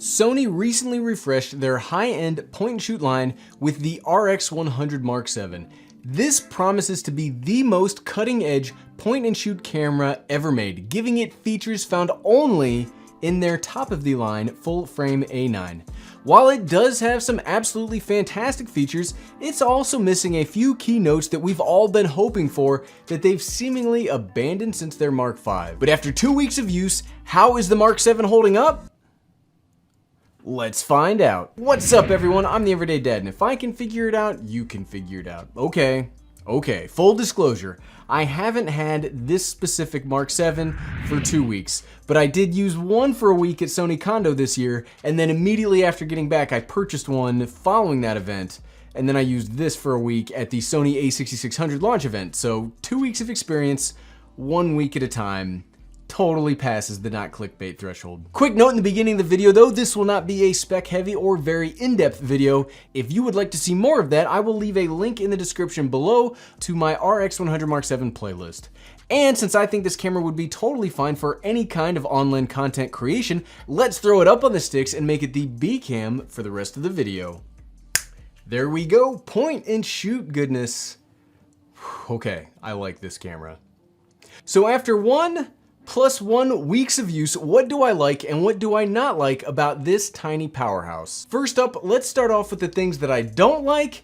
Sony recently refreshed their high-end point-and-shoot line with the RX100 VII. This promises to be the most cutting-edge point-and-shoot camera ever made, giving it features found only in their top-of-the-line full-frame A9. While it does have some absolutely fantastic features, it's also missing a few key notes that we've all been hoping for that they've seemingly abandoned since their Mark V. But after 2 weeks of use, how is the Mark VII holding up? Let's find out. What's up, everyone? I'm the Everyday Dad, and if I can figure it out, you can figure it out. Okay, full disclosure, I haven't had this specific Mark VII for 2 weeks, but I did use one for a week at Sony Condo this year, and then immediately after getting back, I purchased one following that event, and then I used this for a week at the Sony a6600 launch event. So 2 weeks of experience, 1 week at a time. Totally passes the not clickbait threshold. Quick note in the beginning of the video though, this will not be a spec heavy or very in-depth video. If you would like to see more of that, I will leave a link in the description below to my RX100 Mark VII playlist. And since I think this camera would be totally fine for any kind of online content creation, let's throw it up on the sticks and make it the B cam for the rest of the video. There we go, point and shoot goodness. Okay, I like this camera. So after 1+1 weeks of use, what do I like and what do I not like about this tiny powerhouse? First up, let's start off with the things that I don't like,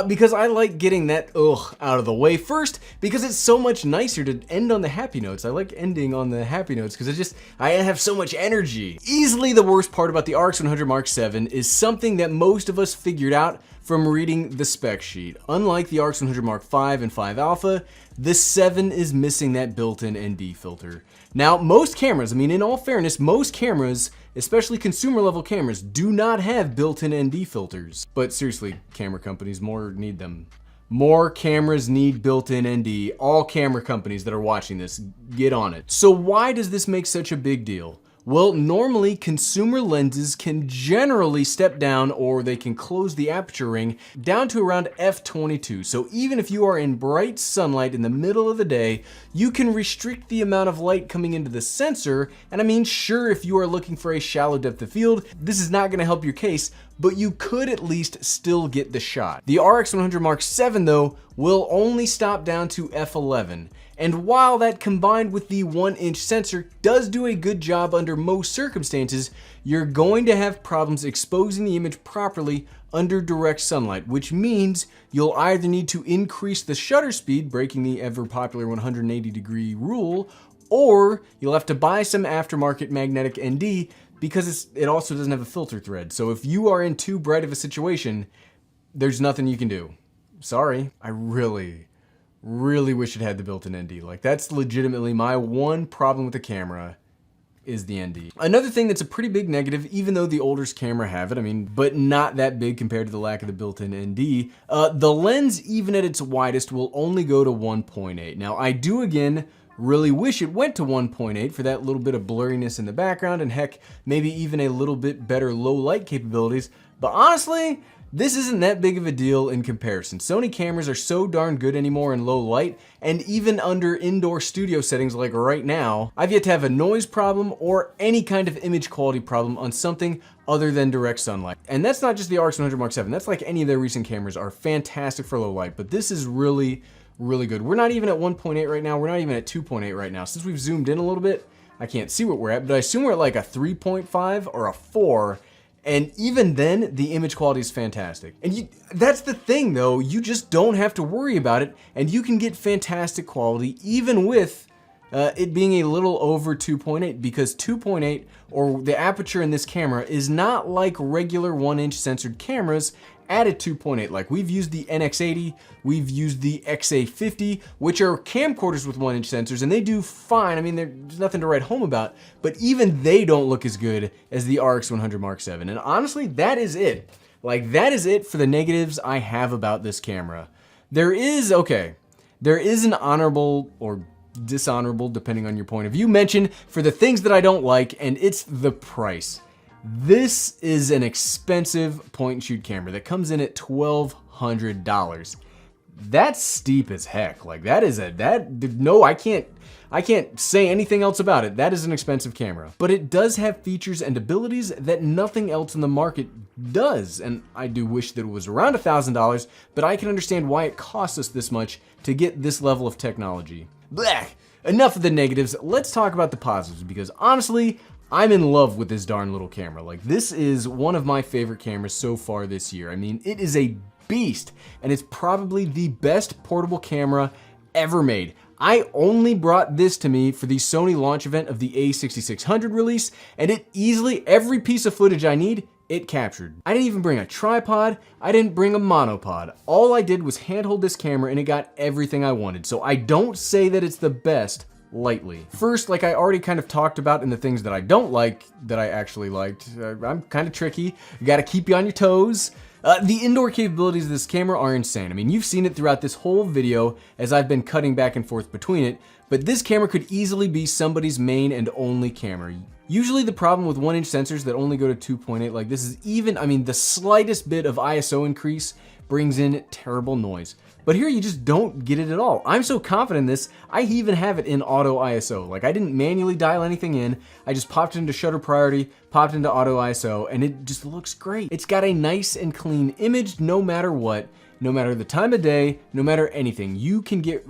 because I like getting that out of the way first, because it's so much nicer to end on the happy notes. I like ending on the happy notes because I have so much energy. Easily the worst part about the RX100 Mark VII is something that most of us figured out from reading the spec sheet. Unlike the RX100 Mark V and 5 Alpha, the 7 is missing that built-in ND filter. Now, most cameras, I mean, in all fairness, most cameras, especially consumer level cameras, do not have built-in ND filters. But seriously, camera companies, more need them. More cameras need built-in ND. All camera companies that are watching this, get on it. So why does this make such a big deal? Well, normally consumer lenses can generally step down, or they can close the aperture ring down to around f22. So even if you are in bright sunlight in the middle of the day, you can restrict the amount of light coming into the sensor. And I mean, sure, if you are looking for a shallow depth of field, this is not going to help your case, but you could at least still get the shot. The RX100 Mark VII though will only stop down to f11. And while that combined with the 1-inch sensor does do a good job under most circumstances, you're going to have problems exposing the image properly under direct sunlight, which means you'll either need to increase the shutter speed, breaking the ever popular 180-degree rule, or you'll have to buy some aftermarket magnetic ND because it also doesn't have a filter thread. So if you are in too bright of a situation, there's nothing you can do. Sorry, I really wish it had the built-in ND. Like, that's legitimately my one problem with the camera is the ND. Another thing that's a pretty big negative, even though the older camera have it, I mean, but not that big compared to the lack of the built-in ND, the lens, even at its widest, will only go to 1.8. Now, I do, again, really wish it went to 1.8 for that little bit of blurriness in the background, and heck, maybe even a little bit better low light capabilities, but honestly, this isn't that big of a deal in comparison. Sony cameras are so darn good anymore in low light, and even under indoor studio settings like right now, I've yet to have a noise problem or any kind of image quality problem on something other than direct sunlight. And that's not just the RX100 Mark VII, that's like any of their recent cameras are fantastic for low light, but this is really good. We're not even at 1.8 right now, we're not even at 2.8 right now. Since we've zoomed in a little bit, I can't see what we're at, but I assume we're at like a 3.5 or a 4, and even then, the image quality is fantastic. And that's the thing though, you just don't have to worry about it, and you can get fantastic quality even with it being a little over 2.8, because 2.8, or the aperture in this camera, is not like regular 1-inch censored cameras at a 2.8. Like, we've used the NX80, we've used the XA50, which are camcorders with 1-inch sensors, and they do fine. I mean, there's nothing to write home about, but even they don't look as good as the RX100 Mark VII. And honestly, that is it. Like, that is it for the negatives I have about this camera. There is an honorable or dishonorable, depending on your point of view, mention for the things that I don't like, and it's the price. This is an expensive point-and-shoot camera that comes in at $1,200. that's steep as heck. Like no, I can't say anything else about it. That is an expensive camera. But it does have features and abilities that nothing else in the market does. And I do wish that it was around $1,000, but I can understand why it costs us this much to get this level of technology. Blech! Enough of the negatives, let's talk about the positives, because honestly, I'm in love with this darn little camera. Like, this is one of my favorite cameras so far this year. I mean, it is a beast, and it's probably the best portable camera ever made. I only brought this to me for the Sony launch event of the a6600 release, and it easily, every piece of footage I need, it captured. I didn't even bring a tripod, I didn't bring a monopod. All I did was handhold this camera and it got everything I wanted. So I don't say that it's the best lightly. First, like I already kind of talked about in the things that I don't like, that I actually liked, I'm kind of tricky. You gotta keep you on your toes. The indoor capabilities of this camera are insane. I mean, you've seen it throughout this whole video as I've been cutting back and forth between it, but this camera could easily be somebody's main and only camera. Usually the problem with 1-inch sensors that only go to 2.8 like this is even, I mean, the slightest bit of ISO increase brings in terrible noise. But here you just don't get it at all. I'm so confident in this, I even have it in auto ISO. Like, I didn't manually dial anything in, I just popped it into shutter priority, popped into auto ISO, and it just looks great. It's got a nice and clean image no matter what. No matter the time of day, no matter anything, you can get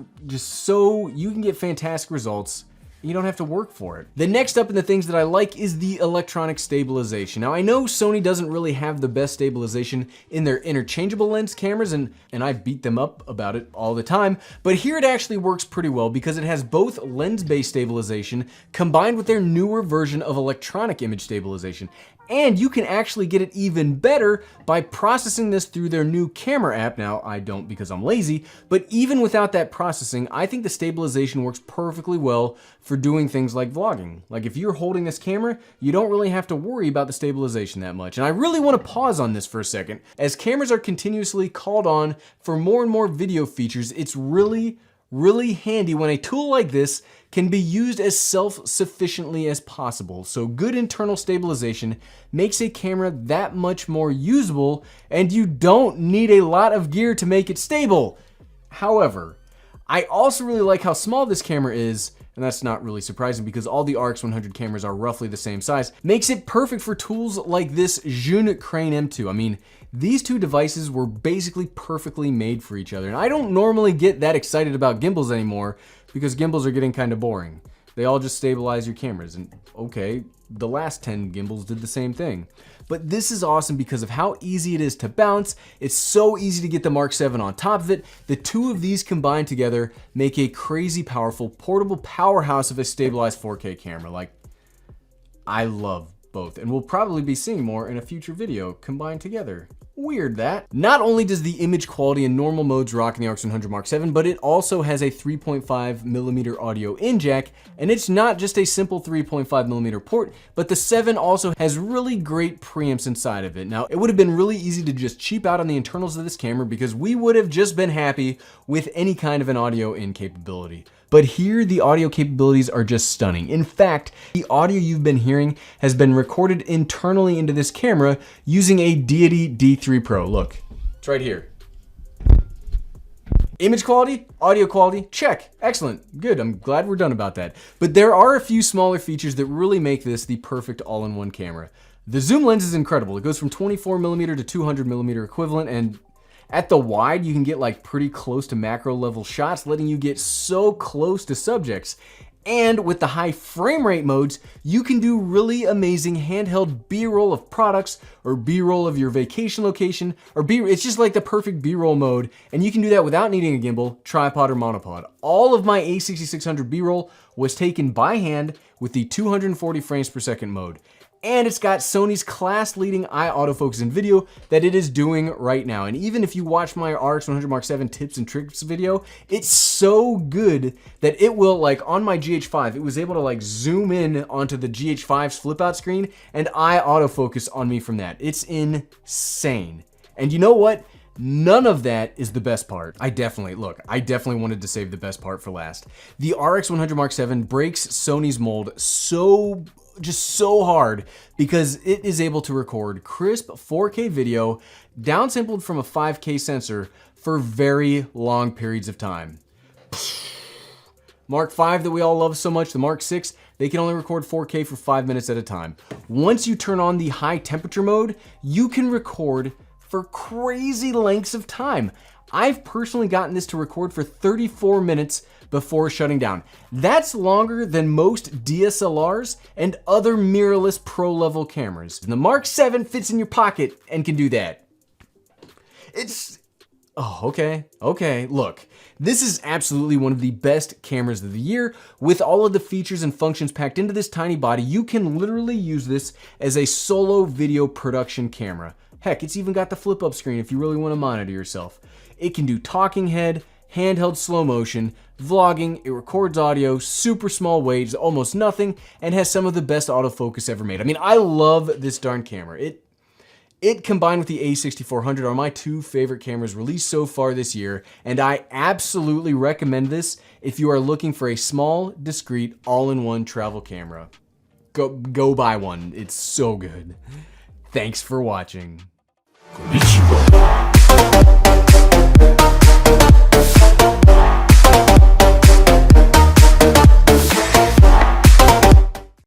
fantastic results. You don't have to work for it. The next up in the things that I like is the electronic stabilization. Now I know Sony doesn't really have the best stabilization in their interchangeable lens cameras, and I beat them up about it all the time, but here it actually works pretty well because it has both lens-based stabilization combined with their newer version of electronic image stabilization. And you can actually get it even better by processing this through their new camera app. Now, I don't because I'm lazy, but even without that processing, I think the stabilization works perfectly well for doing things like vlogging. Like if you're holding this camera, you don't really have to worry about the stabilization that much. And I really want to pause on this for a second. As cameras are continuously called on for more and more video features, it's really handy when a tool like this can be used as self-sufficiently as possible. So good internal stabilization makes a camera that much more usable, and you don't need a lot of gear to make it stable. However, I also really like how small this camera is, and that's not really surprising because all the RX100 cameras are roughly the same size. Makes it perfect for tools like this Zhun Crane M2. I mean, these two devices were basically perfectly made for each other. And I don't normally get that excited about gimbals anymore because gimbals are getting kind of boring. They all just stabilize your cameras, and okay, the last 10 gimbals did the same thing. But this is awesome because of how easy it is to bounce. It's so easy to get the Mark VII on top of it. The two of these combined together make a crazy powerful portable powerhouse of a stabilized 4K camera. Like, I love both, and we'll probably be seeing more in a future video combined together. Weird that. Not only does the image quality in normal modes rock in the RX100 Mark VII, but it also has a 3.5mm audio in jack, and it's not just a simple 3.5mm port, but the 7 also has really great preamps inside of it. Now, it would have been really easy to just cheap out on the internals of this camera because we would have just been happy with any kind of an audio in capability. But here, the audio capabilities are just stunning. In fact, the audio you've been hearing has been recorded internally into this camera using a Deity D3 Pro. Look, it's right here. Image quality, audio quality, check. Excellent, good, I'm glad we're done about that. But there are a few smaller features that really make this the perfect all-in-one camera. The zoom lens is incredible. It goes from 24mm to 200mm equivalent, and at the wide, you can get like pretty close to macro level shots, letting you get so close to subjects. And with the high frame rate modes, you can do really amazing handheld B-roll of products or B-roll of your vacation location, or it's just like the perfect B-roll mode. And you can do that without needing a gimbal, tripod, or monopod. All of my a6600 B-roll was taken by hand with the 240 frames per second mode. And it's got Sony's class-leading eye autofocus in video that it is doing right now. And even if you watch my RX100 Mark VII tips and tricks video, it's so good that it will, like on my GH5, it was able to like zoom in onto the GH5's flip-out screen and eye autofocus on me from that. It's insane. And you know what? None of that is the best part. I definitely wanted to save the best part for last. The RX100 Mark VII breaks Sony's mold so just so hard because it is able to record crisp 4K video downsampled from a 5K sensor for very long periods of time. Mark V that we all love so much, the Mark VI, they can only record 4K for 5 minutes at a time. Once you turn on the high temperature mode, you can record for crazy lengths of time. I've personally gotten this to record for 34 minutes before shutting down. That's longer than most DSLRs and other mirrorless pro level cameras. And the Mark VII fits in your pocket and can do that. Okay, look. This is absolutely one of the best cameras of the year. With all of the features and functions packed into this tiny body, you can literally use this as a solo video production camera. Heck, it's even got the flip up screen if you really want to monitor yourself. It can do talking head, handheld slow motion, vlogging, it records audio, super small weight, almost nothing, and has some of the best autofocus ever made. I mean, I love this darn camera. It combined with the A6400 are my two favorite cameras released so far this year, and I absolutely recommend this if you are looking for a small, discreet, all-in-one travel camera. Go buy one. It's so good. Thanks for watching.